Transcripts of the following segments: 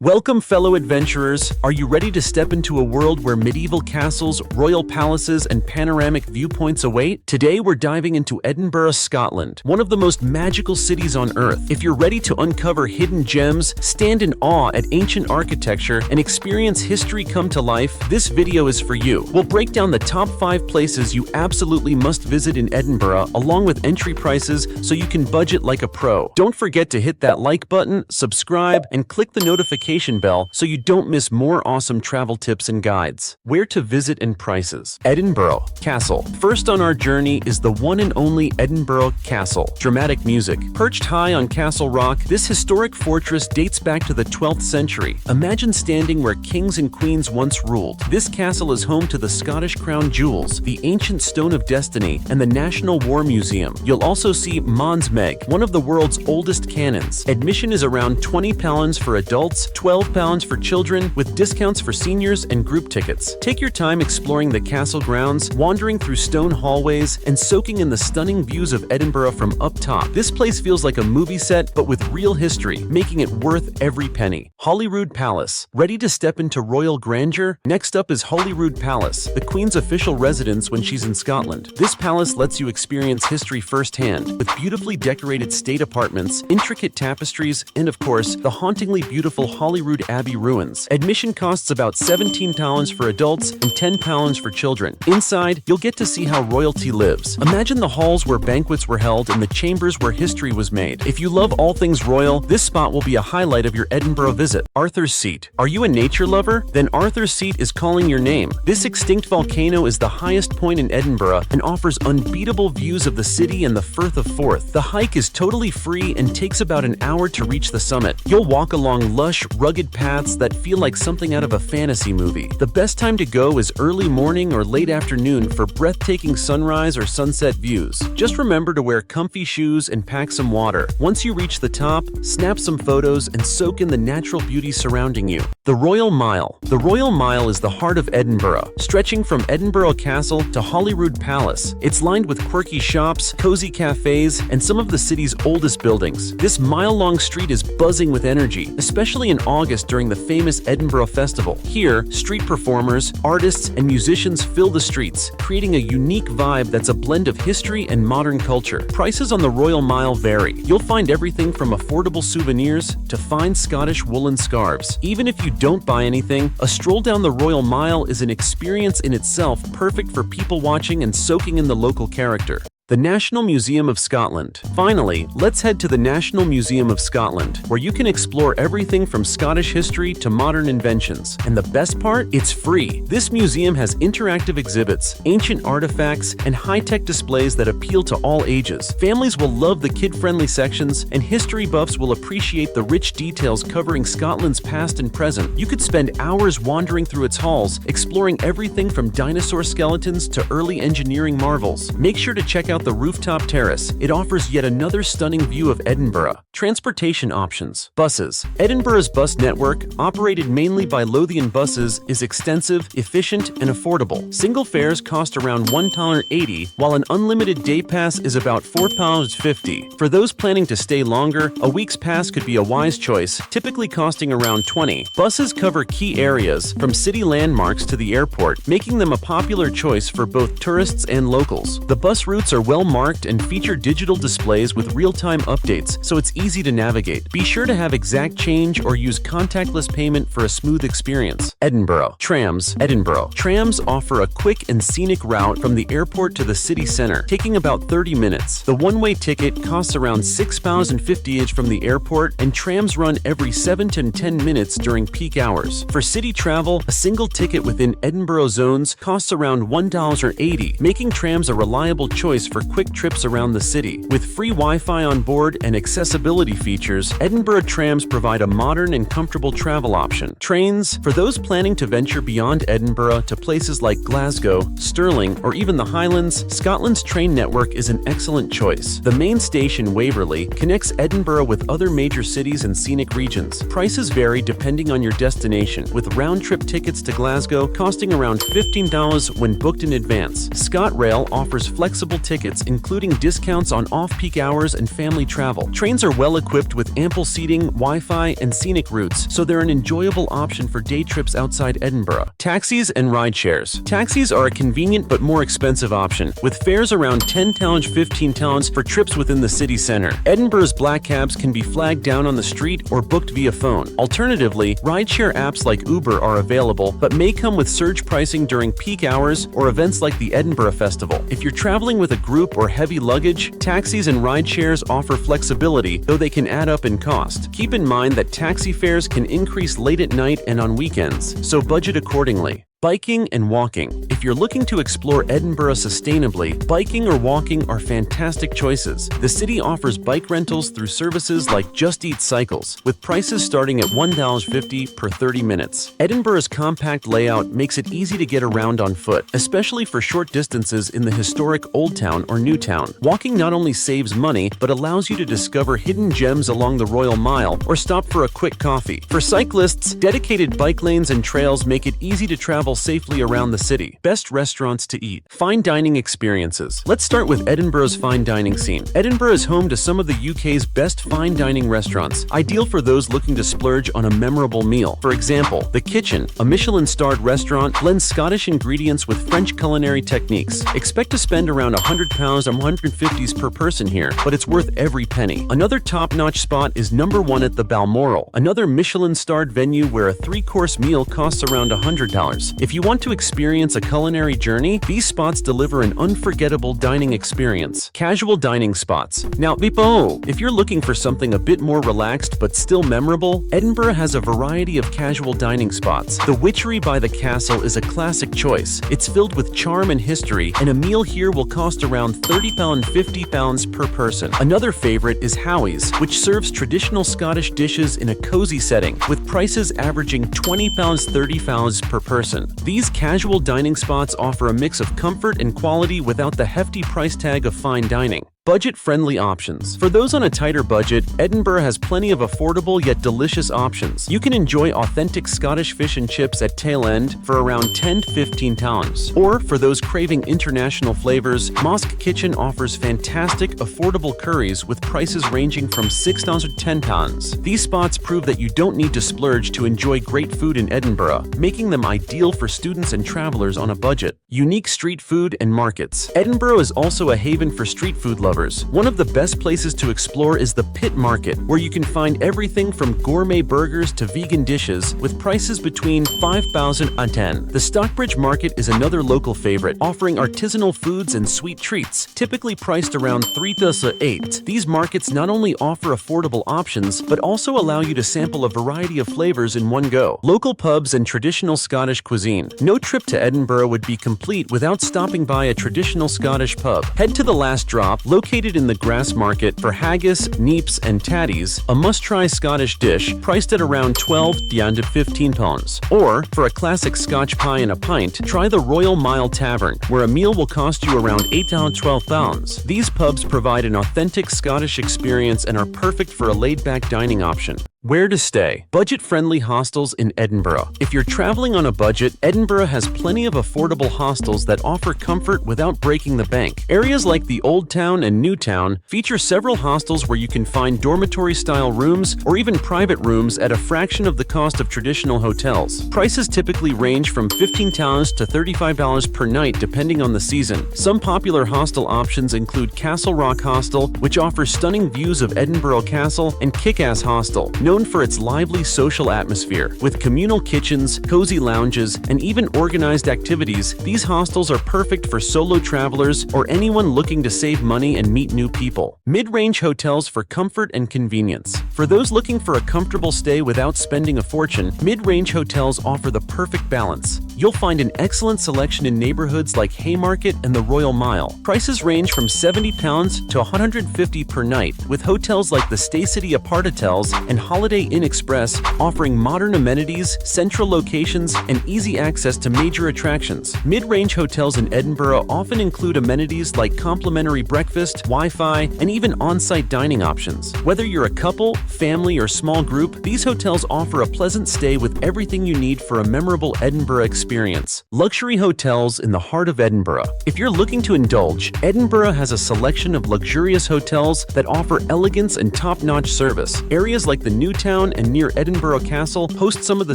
Welcome, fellow adventurers. Are you ready to step into a world where medieval castles, royal palaces, and panoramic viewpoints await? Today, we're diving into Edinburgh, Scotland, one of the most magical cities on Earth. If you're ready to uncover hidden gems, stand in awe at ancient architecture, and experience history come to life, this video is for you. We'll break down the top 5 places you absolutely must visit in Edinburgh, along with entry prices so you can budget like a pro. Don't forget to hit that like button, subscribe, and click the notification bell so you don't miss more awesome travel tips and guides. Where to visit and prices. Edinburgh Castle. First on our journey is the one and only Edinburgh Castle. Dramatic music. Perched high on Castle Rock, this historic fortress dates back to the 12th century. Imagine standing where kings and queens once ruled. This castle is home to the Scottish Crown Jewels, the ancient Stone of Destiny, and the National War Museum. You'll also see Mons Meg, one of the world's oldest cannons. Admission is around £20 for adults, £12 for children, with discounts for seniors and group tickets. Take your time exploring the castle grounds, wandering through stone hallways, and soaking in the stunning views of Edinburgh from up top. This place feels like a movie set, but with real history, making it worth every penny. Holyrood Palace. Ready to step into royal grandeur? Next up is Holyrood Palace, the Queen's official residence when she's in Scotland. This palace lets you experience history firsthand, with beautifully decorated state apartments, intricate tapestries, and of course, the hauntingly beautiful Holyrood Abbey ruins. Admission costs about £17 for adults and £10 for children. Inside, you'll get to see how royalty lives. Imagine the halls where banquets were held and the chambers where history was made. If you love all things royal, this spot will be a highlight of your Edinburgh visit. Arthur's Seat. Are you a nature lover? Then Arthur's Seat is calling your name. This extinct volcano is the highest point in Edinburgh and offers unbeatable views of the city and the Firth of Forth. The hike is totally free and takes about an hour to reach the summit. You'll walk along lush, rugged paths that feel like something out of a fantasy movie. The best time to go is early morning or late afternoon for breathtaking sunrise or sunset views. Just remember to wear comfy shoes and pack some water. Once you reach the top, snap some photos and soak in the natural beauty surrounding you. The Royal Mile. The Royal Mile is the heart of Edinburgh, stretching from Edinburgh Castle to Holyrood Palace. It's lined with quirky shops, cozy cafes, and some of the city's oldest buildings. This mile-long street is buzzing with energy, especially in August during the famous Edinburgh Festival. Here, street performers, artists, and musicians fill the streets, creating a unique vibe that's a blend of history and modern culture. Prices on the Royal Mile vary. You'll find everything from affordable souvenirs to fine Scottish woolen scarves. Even if you don't buy anything, a stroll down the Royal Mile is an experience in itself, perfect for people watching and soaking in the local character. The National Museum of Scotland. Finally, let's head to the National Museum of Scotland, where you can explore everything from Scottish history to modern inventions. And the best part? It's free. This museum has interactive exhibits, ancient artifacts, and high-tech displays that appeal to all ages. Families will love the kid-friendly sections, and history buffs will appreciate the rich details covering Scotland's past and present. You could spend hours wandering through its halls, exploring everything from dinosaur skeletons to early engineering marvels. Make sure to check out the rooftop terrace. It offers yet another stunning view of Edinburgh. Transportation options. Buses. Edinburgh's bus network, operated mainly by Lothian buses, is extensive, efficient, and affordable. Single fares cost around $1.80, while an unlimited day pass is about £4.50. For those planning to stay longer, a week's pass could be a wise choice, typically costing around $20. Buses cover key areas, from city landmarks to the airport, making them a popular choice for both tourists and locals. The bus routes are well marked and feature digital displays with real-time updates, so it's easy to navigate. Be sure to have exact change or use contactless payment for a smooth experience. Edinburgh. Trams. Edinburgh. Trams offer a quick and scenic route from the airport to the city center, taking about 30 minutes. The one-way ticket costs around £6.50 from the airport, and trams run every 7 to 10 minutes during peak hours. For city travel, a single ticket within Edinburgh zones costs around $1.80, making trams a reliable choice for quick trips around the city. With free Wi-Fi on board and accessibility features, Edinburgh trams provide a modern and comfortable travel option. Trains. For those planning to venture beyond Edinburgh to places like Glasgow, Stirling, or even the Highlands, Scotland's train network is an excellent choice. The main station, Waverley, connects Edinburgh with other major cities and scenic regions. Prices vary depending on your destination, with round-trip tickets to Glasgow costing around $15 when booked in advance. ScotRail offers flexible tickets tickets, including discounts on off-peak hours and family travel. Trains are well equipped with ample seating, Wi-Fi, and scenic routes, so they're an enjoyable option for day trips outside Edinburgh. Taxis and rideshares. Taxis are a convenient but more expensive option, with fares around £10–15 for trips within the city center. Edinburgh's black cabs can be flagged down on the street or booked via phone. Alternatively, rideshare apps like Uber are available, but may come with surge pricing during peak hours or events like the Edinburgh Festival. If you're traveling with a group or heavy luggage, taxis and rideshares offer flexibility, though they can add up in cost. Keep in mind that taxi fares can increase late at night and on weekends, so budget accordingly. Biking and walking. If you're looking to explore Edinburgh sustainably, biking or walking are fantastic choices. The city offers bike rentals through services like Just Eat Cycles, with prices starting at $1.50 per 30 minutes. Edinburgh's compact layout makes it easy to get around on foot, especially for short distances in the historic Old Town or New Town. Walking not only saves money, but allows you to discover hidden gems along the Royal Mile or stop for a quick coffee. For cyclists, dedicated bike lanes and trails make it easy to travel safely around the city. Best restaurants to eat. Fine dining experiences. Let's start with Edinburgh's fine dining scene. Edinburgh is home to some of the UK's best fine dining restaurants, ideal for those looking to splurge on a memorable meal. For example, The Kitchen, a Michelin-starred restaurant, blends Scottish ingredients with French culinary techniques. Expect to spend around £100 or £150 per person here, but it's worth every penny. Another top-notch spot is number 1 at the Balmoral, another Michelin-starred venue where a 3-course meal costs around $100. If you want to experience a culinary journey, these spots deliver an unforgettable dining experience. Casual dining spots. Now, if you're looking for something a bit more relaxed but still memorable, Edinburgh has a variety of casual dining spots. The Witchery by the Castle is a classic choice. It's filled with charm and history, and a meal here will cost around £30–50 per person. Another favorite is Howie's, which serves traditional Scottish dishes in a cozy setting, with prices averaging £20–30 per person. These casual dining spots offer a mix of comfort and quality without the hefty price tag of fine dining. Budget-friendly options. For those on a tighter budget, Edinburgh has plenty of affordable yet delicious options. You can enjoy authentic Scottish fish and chips at Tail End for around £10–15. Or, for those craving international flavors, Mosque Kitchen offers fantastic, affordable curries with prices ranging from £6 to £10. These spots prove that you don't need to splurge to enjoy great food in Edinburgh, making them ideal for students and travelers on a budget. Unique street food and markets. Edinburgh is also a haven for street food lovers. One of the best places to explore is the Pit Market, where you can find everything from gourmet burgers to vegan dishes, with prices between £5 and £10. The Stockbridge Market is another local favorite, offering artisanal foods and sweet treats, typically priced around £3 to £8. These markets not only offer affordable options, but also allow you to sample a variety of flavors in one go. Local pubs and traditional Scottish cuisine. No trip to Edinburgh would be complete without stopping by a traditional Scottish pub. Head to the Last Drop, located in the Grass Market, for haggis, neeps, and tatties, a must-try Scottish dish priced at around £12–15. Or, for a classic Scotch pie and a pint, try the Royal Mile Tavern, where a meal will cost you around £8–12. These pubs provide an authentic Scottish experience and are perfect for a laid-back dining option. Where to stay. Budget-friendly hostels in Edinburgh. If you're traveling on a budget, Edinburgh has plenty of affordable hostels that offer comfort without breaking the bank. Areas like the Old Town and New Town feature several hostels where you can find dormitory-style rooms or even private rooms at a fraction of the cost of traditional hotels. Prices typically range from £15 to $35 per night depending on the season. Some popular hostel options include Castle Rock Hostel, which offers stunning views of Edinburgh Castle, and Kick-Ass Hostel, known for its lively social atmosphere. With communal kitchens, cozy lounges, and even organized activities, these hostels are perfect for solo travelers or anyone looking to save money and meet new people. Mid-range hotels for comfort and convenience. For those looking for a comfortable stay without spending a fortune, mid-range hotels offer the perfect balance. You'll find an excellent selection in neighborhoods like Haymarket and the Royal Mile. Prices range from £70 to £150 per night, with hotels like the Stay City Aparthotels and Holiday Inn Express offering modern amenities, central locations, and easy access to major attractions. Mid-range hotels in Edinburgh often include amenities like complimentary breakfast, Wi-Fi, and even on-site dining options. Whether you're a couple, family, or small group, these hotels offer a pleasant stay with everything you need for a memorable Edinburgh experience. experience. Luxury hotels in the heart of Edinburgh. If you're looking to indulge, Edinburgh has a selection of luxurious hotels that offer elegance and top-notch service. Areas like the New Town and near Edinburgh Castle host some of the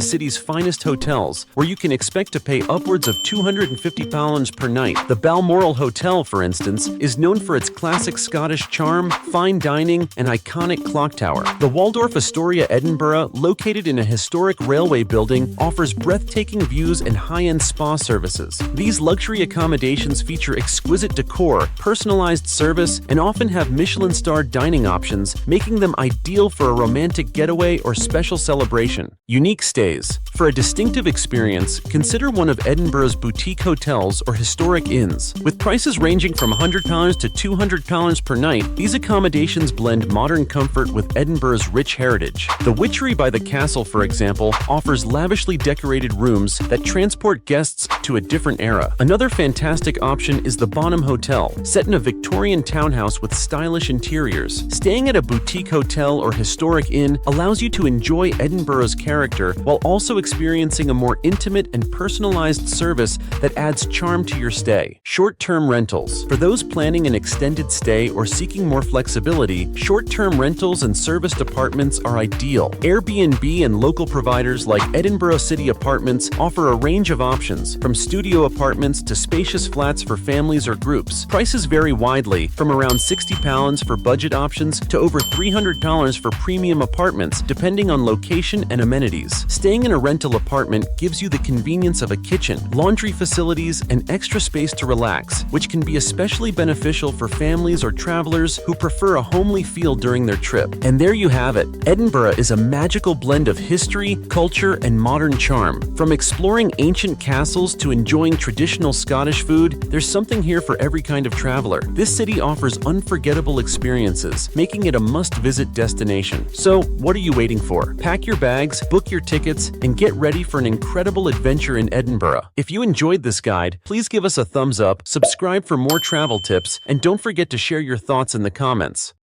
city's finest hotels, where you can expect to pay upwards of £250 per night. The Balmoral Hotel, for instance, is known for its classic Scottish charm, fine dining, and iconic clock tower. The Waldorf Astoria Edinburgh, located in a historic railway building, offers breathtaking views and high-end spa services. These luxury accommodations feature exquisite decor, personalized service, and often have Michelin-starred dining options, making them ideal for a romantic getaway or special celebration. Unique stays. For a distinctive experience, consider one of Edinburgh's boutique hotels or historic inns. With prices ranging from £100 to £200 per night, these accommodations blend modern comfort with Edinburgh's rich heritage. The Witchery by the Castle, for example, offers lavishly decorated rooms that transport guests to a different era. Another fantastic option is the Bonham Hotel, set in a Victorian townhouse with stylish interiors. Staying at a boutique hotel or historic inn allows you to enjoy Edinburgh's character while also experiencing a more intimate and personalized service that adds charm to your stay. Short-term rentals. For those planning an extended stay or seeking more flexibility, short-term rentals and serviced apartments are ideal. Airbnb and local providers like Edinburgh City Apartments offer a range of options, from studio apartments to spacious flats for families or groups. Prices vary widely, from around £60 for budget options to over $300 for premium apartments, depending on location and amenities. Staying in a rental apartment gives you the convenience of a kitchen, laundry facilities, and extra space to relax, which can be especially beneficial for families or travelers who prefer a homely feel during their trip. And there you have it. Edinburgh is a magical blend of history, culture, and modern charm. From exploring ancient castles to enjoying traditional Scottish food, there's something here for every kind of traveler. This city offers unforgettable experiences, making it a must-visit destination. So, what are you waiting for? Pack your bags, book your tickets, and get ready for an incredible adventure in Edinburgh. If you enjoyed this guide, please give us a thumbs up, subscribe for more travel tips, and don't forget to share your thoughts in the comments.